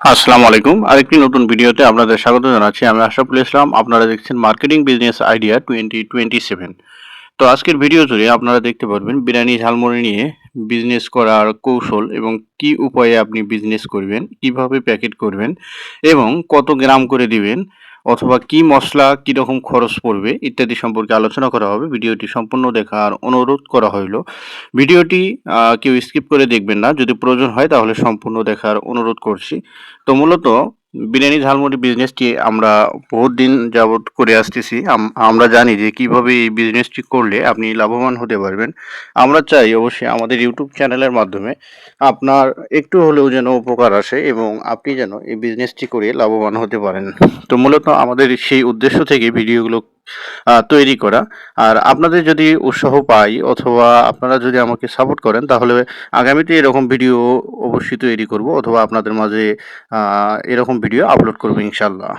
আসসালামু আলাইকুম। আরেকটি নতুন ভিডিওতে আপনাদের স্বাগত জানাচ্ছি। আমি আশরাফুল ইসলাম। আপনারা দেখছেন মার্কেটিং বিজনেস আইডিয়া 2027। তো আজকের ভিডিও জুড়ে আপনারা দেখতে পারবেন বিরিয়ানি ঝালমুড়ি নিয়ে বিজনেস করার কৌশল এবং কি উপায়ে আপনি বিজনেস করবেন, কিভাবে প্যাকেট করবেন এবং কত গ্রাম করে দিবেন অথবা কি মসলা কীরকম খরচ পড়বে ইত্যাদি সম্পর্কে আলোচনা করা হবে। ভিডিওটি সম্পূর্ণ দেখার অনুরোধ করা হইল। ভিডিওটি কেউ স্কিপ করে দেখবেন না। যদি প্রয়োজন হয় তাহলে সম্পূর্ণ দেখার অনুরোধ করছি। তো মূলত বিরিয়ানি ঝালমুড়ি বিজনেসটি আমরা বহুত দিন যাবৎ করে আসতেছি। আমরা জানি যে কিভাবে এই বিজনেসটি করলে আপনি লাভবান হতে পারবেন। আমরা চাই অবশ্যই আমাদের ইউটিউব চ্যানেলের মাধ্যমে আপনার একটু হলেও যেন উপকার আসে এবং আপনি যেন এই বিজনেসটি করে লাভবান হতে পারেন। তো মূলত আমাদের সেই উদ্দেশ্য থেকে ভিডিওগুলো তৈরি করা। আর আপনাদের যদি উৎসাহ পাই অথবা আপনারা যদি আমাকে সাপোর্ট করেন তাহলে আগামীতে এরকম ভিডিও অবশ্যই তৈরি করব অথবা আপনাদের মাঝে এরকম ভিডিও আপলোড করব ইনশাল্লাহ।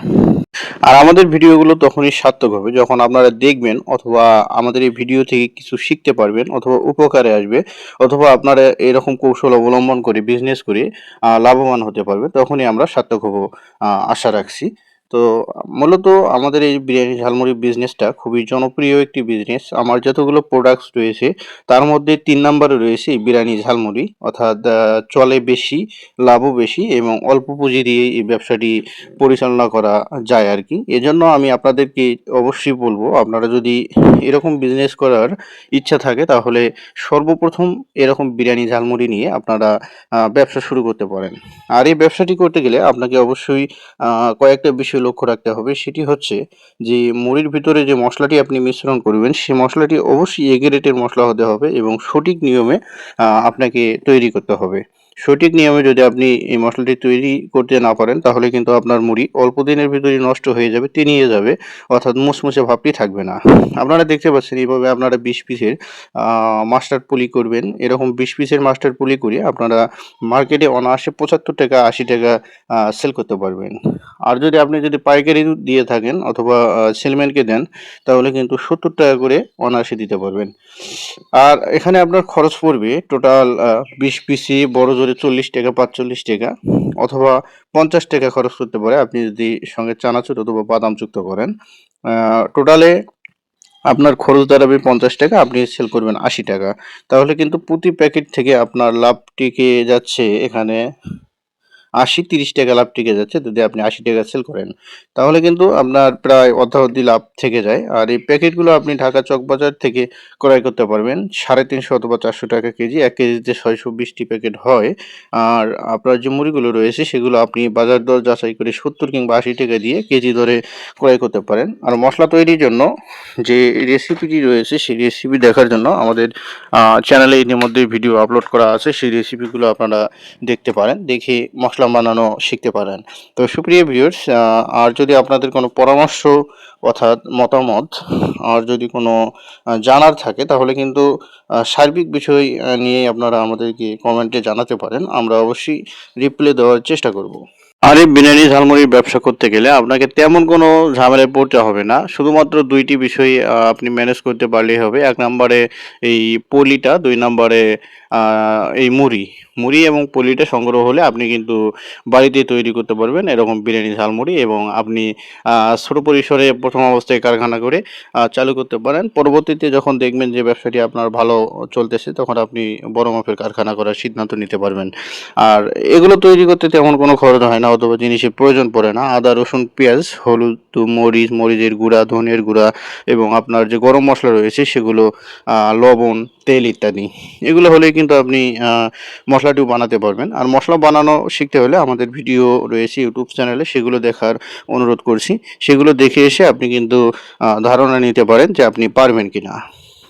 আর আমাদের ভিডিওগুলো তখনই সার্থক হবে যখন আপনারা দেখবেন অথবা আমাদের এই ভিডিও থেকে কিছু শিখতে পারবেন অথবা উপকারে আসবে অথবা আপনারা এরকম কৌশল অবলম্বন করে বিজনেস করে লাভবান হতে পারবেন, তখনই আমরা সার্থক হব আশা রাখছি। তো মূলত আমাদের এই বিরিয়ানি ঝালমুড়ি বিজনেসটা খুবই জনপ্রিয় একটি বিজনেস। আমার যতগুলো প্রোডাক্টস রয়েছে তার মধ্যে ৩ নম্বরে রয়েছে এই বিরিয়ানি ঝালমুড়ি, অর্থাৎ চলে বেশি, লাভও বেশি এবং অল্প পুঁজি দিয়ে এই ব্যবসাটি পরিচালনা করা যায় আর কি। এজন্য আমি আপনাদেরকে অবশ্যই বলবো, আপনারা যদি এরকম বিজনেস করার ইচ্ছা থাকে তাহলে সর্বপ্রথম এরকম বিরিয়ানি ঝালমুড়ি নিয়ে আপনারা ব্যবসা শুরু করতে পারেন। আর এই ব্যবসাটি করতে গেলে আপনাকে অবশ্যই কয়েকটা বিষয় লক্ষ্য রাখতে হবে। সেটি হচ্ছে যে মুড়ির ভিতরে যে মশলাটি আপনি মিশ্রণ করবেন সেই মশলাটি অবশ্যই এ গ্রেডের মশলা হতে হবে এবং সঠিক নিয়মে আপনাকে তৈরি করতে হবে। সঠিক নিয়মে যদি আপনি এই মশলাটি তৈরি করতে না পারেন তাহলে কিন্তু আপনার মুড়ি অল্প দিনের ভিতরেই নষ্ট হয়ে যাবে, তিনিয়ে যাবে, অর্থাৎ মুচমুচে ভাবটি থাকবে না। আপনারা দেখতে পাচ্ছেন এইভাবে আপনারা ২০ পিসের মাস্টার্ড পুলি করবেন। এরকম ২০ পিসের মাস্টার্ড পুলি করে আপনারা মার্কেটে অনায়াসে ৳৭৫ ৳৮০ সেল করতে পারবেন। আর আপনি যদি পাইকারি দিয়ে থাকেন অথবা সেলম্যানকে দেন তাহলে কিন্তু ৳৭০ করে অনায়াসে দিতে পারবেন। আর এখানে আপনার খরচ পড়বে টোটাল ২০ পিসে বড় জোরে ৳৪০ ৳৪৫ অথবা ৳৫০ খরচ করতে পারে আপনি যদি সঙ্গে চানাচুর অথবা বাদাম যুক্ত করেন। টোটালে আপনার খরচ দাঁড়াবে ৳৫০, আপনি সেল করবেন ৳৮০। তাহলে কিন্তু প্রতি প্যাকেট থেকে আপনার লাভ টিকে যাচ্ছে এখানে ৮০-৩০ লাভ টিকে যাচ্ছে যদি আপনি ৳৮০ সেল করেন। তাহলে কিন্তু আপনার প্রায় অর্ধাবধি লাভ থেকে যায়। আর এই প্যাকেটগুলো আপনি ঢাকা চকবাজার থেকে ক্রয় করতে পারবেন ৩৫০ অথবা ৳৪০০ কেজি। ১ কেজিতে ৬২০টি প্যাকেট হয়। আর আপনার যে মুড়িগুলো রয়েছে সেগুলো আপনি বাজার দর যাচাই করে ৳৭০ কিংবা ৳৮০ দিয়ে কেজি দরে ক্রয় করতে পারেন। আর মসলা তৈরির জন্য যে রেসিপিটি রয়েছে সেই রেসিপি দেখার জন্য আমাদের চ্যানেলে ইতিমধ্যেই ভিডিও আপলোড করা আছে। সেই রেসিপিগুলো আপনারা দেখতে পারেন, দেখে মসলা বানানো শিখতে পারেন। তো সুপ্রিয় ভিউয়ার্স, আর যদি আপনাদের কোনো পরামর্শ অর্থাৎ মতামত আর যদি কোনো জানার থাকে তাহলে কিন্তু সার্বিক বিষয় নিয়ে আপনারা আমাদেরকে কমেন্টে জানাতে পারেন। আমরা অবশ্যই রিপ্লাই দেওয়ার চেষ্টা করব। আর এই বিরিয়ানি ঝালমুড়ির ব্যবসা করতে গেলে আপনাকে তেমন কোনো ঝামেলায় পড়তে হবে না। শুধুমাত্র ২ টি বিষয় আপনি ম্যানেজ করতে পারলেই হবে। ১ নম্বরে এই পলিটা, ২ নম্বরে এই মুড়ি এবং পলিটা সংগ্রহ হলে আপনি কিন্তু বাড়িতেই তৈরি করতে পারবেন এরকম বিরিয়ানি ঝালমুড়ি এবং আপনি ছোট পরিসরে প্রথম অবস্থায় কারখানা করে চালু করতে পারেন। পরবর্তীতে যখন দেখবেন যে ব্যবসাটি আপনার ভালো চলতেছে তখন আপনি বড় মাপের কারখানা করার সিদ্ধান্ত নিতে পারবেন। আর এগুলো তৈরি করতে তেমন কোনো খরচ হয় না অথবা জিনিসের প্রয়োজন পড়ে না। আদা, রসুন, পেঁয়াজ, হলুদ, মরিচের গুঁড়া, ধনিয়ার গুঁড়া এবং আপনার যে গরম মসলা রয়েছে সেগুলো, লবণ, তেল ইত্যাদি। এগুলো হলেই কিন্তু আপনি মশলাটিও বানাতে পারবেন। আর মশলা বানানো শিখতে হলে আমাদের ভিডিও রয়েছে ইউটিউব চ্যানেলে, সেগুলো দেখার অনুরোধ করছি। সেগুলো দেখে এসে আপনি কিন্তু ধারণা নিতে পারেন যে আপনি পারবেন কিনা।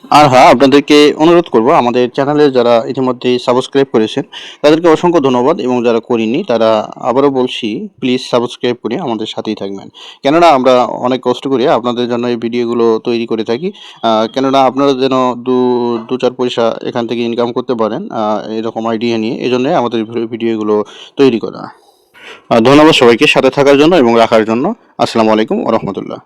আর হ্যাঁ, আপনাদেরকে অনুরোধ করব আমাদের চ্যানেলে যারা ইতিমধ্যেই সাবস্ক্রাইব করেছেন তাদেরকে অসংখ্য ধন্যবাদ এবং যারা করেননি তারা আবারও বলছি প্লিজ সাবস্ক্রাইব করে আমাদের সাথেই থাকবেন। কেননা আমরা অনেক কষ্ট করে আপনাদের জন্য এই ভিডিওগুলো তৈরি করে থাকি। কেননা আপনারা যেন দু চার পয়সা এখান থেকে ইনকাম করতে পারেন এরকম আইডিয়া নিয়ে, এজন্যই আমাদের ভিডিওগুলো তৈরি করা। ধন্যবাদ সবাইকে সাথে থাকার জন্য এবং রাখার জন্য। আসসালামু আলাইকুম ওয়া রাহমাতুল্লাহ।